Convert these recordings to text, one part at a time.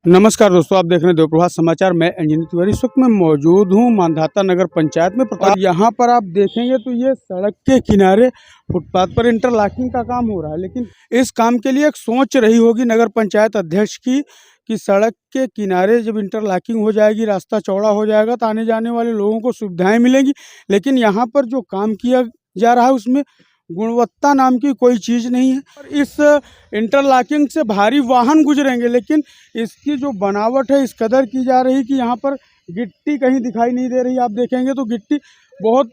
नमस्कार दोस्तों, आप देख रहे हैं देवप्रभात समाचार। मैं इंजीनियर तिवारी। इस वक्त मैं मौजूद हूं मांधाता नगर पंचायत में। और यहां पर आप देखेंगे तो ये सड़क के किनारे फुटपाथ पर इंटरलॉकिंग का काम हो रहा है, लेकिन इस काम के लिए एक सोच रही होगी नगर पंचायत अध्यक्ष की कि सड़क के किनारे जब इंटरलॉकिंग हो जाएगी, रास्ता चौड़ा हो जाएगा तो आने जाने वाले लोगों को सुविधाएं मिलेंगी। लेकिन यहाँ पर जो काम किया जा रहा है उसमें गुणवत्ता नाम की कोई चीज़ नहीं है। और इस इंटरलॉकिंग से भारी वाहन गुजरेंगे, लेकिन इसकी जो बनावट है इस कदर की जा रही कि यहाँ पर गिट्टी कहीं दिखाई नहीं दे रही। आप देखेंगे तो गिट्टी बहुत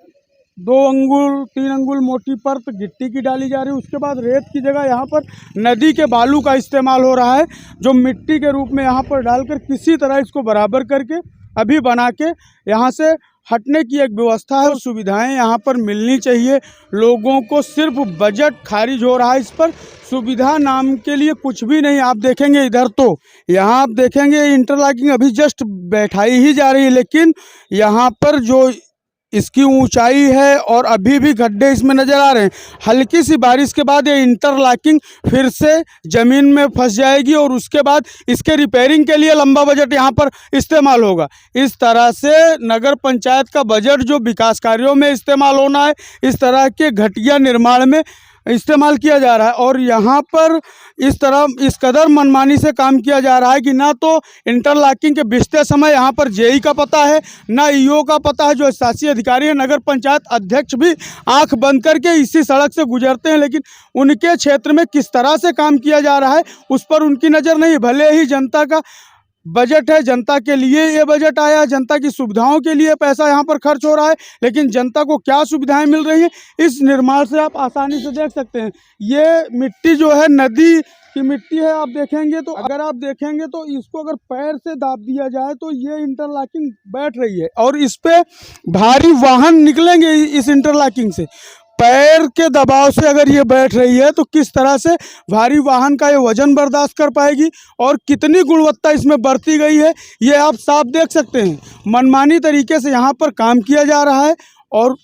2 अंगुल 3 अंगुल मोटी परत गिट्टी की डाली जा रही है। उसके बाद रेत की जगह यहाँ पर नदी के बालू का इस्तेमाल हो रहा है, जो मिट्टी के रूप में यहाँ पर डालकर किसी तरह इसको बराबर करके अभी बना के यहाँ से हटने की एक व्यवस्था है। सुविधाएं यहाँ पर मिलनी चाहिए लोगों को। सिर्फ बजट खारिज हो रहा है, इस पर सुविधा नाम के लिए कुछ भी नहीं। आप देखेंगे इधर तो यहाँ आप देखेंगे इंटरलॉकिंग अभी जस्ट बैठाई ही जा रही है, लेकिन यहाँ पर जो इसकी ऊंचाई है और अभी भी गड्ढे इसमें नज़र आ रहे हैं। हल्की सी बारिश के बाद ये इंटरलॉकिंग फिर से ज़मीन में फंस जाएगी और उसके बाद इसके रिपेयरिंग के लिए लंबा बजट यहाँ पर इस्तेमाल होगा। इस तरह से नगर पंचायत का बजट जो विकास कार्यों में इस्तेमाल होना है, इस तरह के घटिया निर्माण में इस्तेमाल किया जा रहा है। और यहाँ पर इस कदर मनमानी से काम किया जा रहा है कि ना तो इंटरलॉकिंग के बिछते समय यहाँ पर जेई का पता है, ना ईओ का पता है, जो शासी अधिकारी है। नगर पंचायत अध्यक्ष भी आंख बंद करके इसी सड़क से गुजरते हैं, लेकिन उनके क्षेत्र में किस तरह से काम किया जा रहा है उस पर उनकी नज़र नहीं। भले ही जनता का बजट है, जनता के लिए ये बजट आया, जनता की सुविधाओं के लिए पैसा यहाँ पर खर्च हो रहा है, लेकिन जनता को क्या सुविधाएं मिल रही हैं इस निर्माण से आप आसानी से देख सकते हैं। ये मिट्टी जो है नदी की मिट्टी है। आप देखेंगे तो अगर आप देखेंगे तो इसको अगर पैर से दाब दिया जाए तो ये इंटरलॉकिंग बैठ रही है और इस पे भारी वाहन निकलेंगे इस इंटरलॉकिंग से। पैर के दबाव से अगर ये बैठ रही है तो किस तरह से भारी वाहन का ये वजन बर्दाश्त कर पाएगी और कितनी गुणवत्ता इसमें बरती गई है ये आप साफ देख सकते हैं। मनमानी तरीके से यहाँ पर काम किया जा रहा है और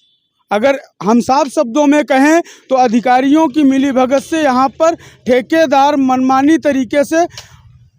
अगर हम साफ शब्दों में कहें तो अधिकारियों की मिलीभगत से यहाँ पर ठेकेदार मनमानी तरीके से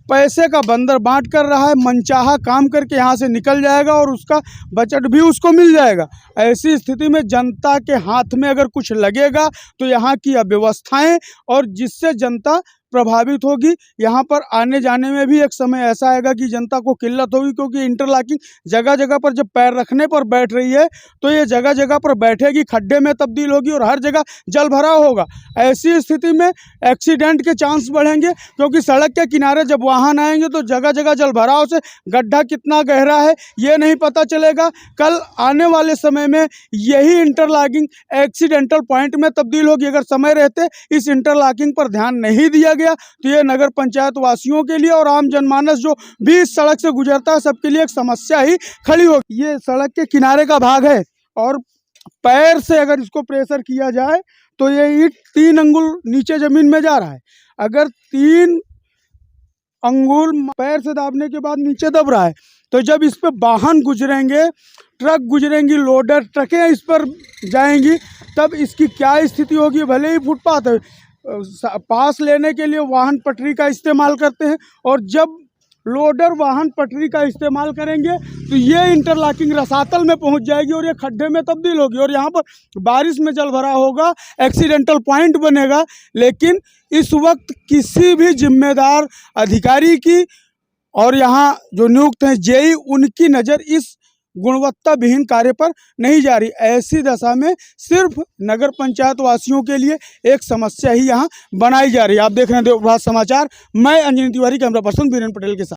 पैसे का बंदर बांट कर रहा है। मनचाहा काम करके यहाँ से निकल जाएगा और उसका बजट भी उसको मिल जाएगा। ऐसी स्थिति में जनता के हाथ में अगर कुछ लगेगा तो यहाँ की अव्यवस्थाएं और जिससे जनता प्रभावित होगी। यहाँ पर आने जाने में भी एक समय ऐसा आएगा कि जनता को किल्लत होगी, क्योंकि इंटरलॉकिंग जगह जगह पर जब पैर रखने पर बैठ रही है तो ये जगह जगह पर बैठेगी, खड्डे में तब्दील होगी और हर जगह जल भराव होगा। ऐसी स्थिति में एक्सीडेंट के चांस बढ़ेंगे, क्योंकि सड़क के किनारे जब वाहन आएंगे तो जगह जगह जल भराव से गड्ढा कितना गहरा है ये नहीं पता चलेगा। कल आने वाले समय में यही इंटरलॉकिंग एक्सीडेंटल पॉइंट में तब्दील होगी। अगर समय रहते इस इंटरलॉकिंग पर ध्यान नहीं दिया गया तो ये नगर पंचायत वासियों के लिए और आम जनमानस जो भी इस सड़क से गुजरता है सबके लिए एक समस्या ही खड़ी होगी। ये सड़क के किनारे का भाग है और पैर से अगर इसको प्रेशर किया जाए तो ये ईंट 3 अंगुल नीचे जमीन में जा रहा है। अगर 3 अंगुल पैर से दाबने के बाद नीचे दब रहा है तो जब इस पर वाहन गुजरेंगे, ट्रक गुजरेंगी, लोडर ट्रकें इस पर जाएंगी, तब इसकी क्या स्थिति होगी। भले ही फुटपाथ है, पास लेने के लिए वाहन पटरी का इस्तेमाल करते हैं और जब लोडर वाहन पटरी का इस्तेमाल करेंगे तो ये इंटरलॉकिंग रसातल में पहुंच जाएगी और ये खड्डे में तब्दील होगी और यहाँ पर बारिश में जल भरा होगा, एक्सीडेंटल पॉइंट बनेगा। लेकिन इस वक्त किसी भी जिम्मेदार अधिकारी की और यहाँ जो नियुक्त हैं जेई, उनकी नज़र इस गुणवत्ता विहीन कार्य पर नहीं जा रही। ऐसी दशा में सिर्फ नगर पंचायत वासियों के लिए एक समस्या ही यहाँ बनाई जा रही है। आप देख रहे हैं देवप्रभात समाचार। मैं engineer Tiwari, camera person Virendra Patel के साथ।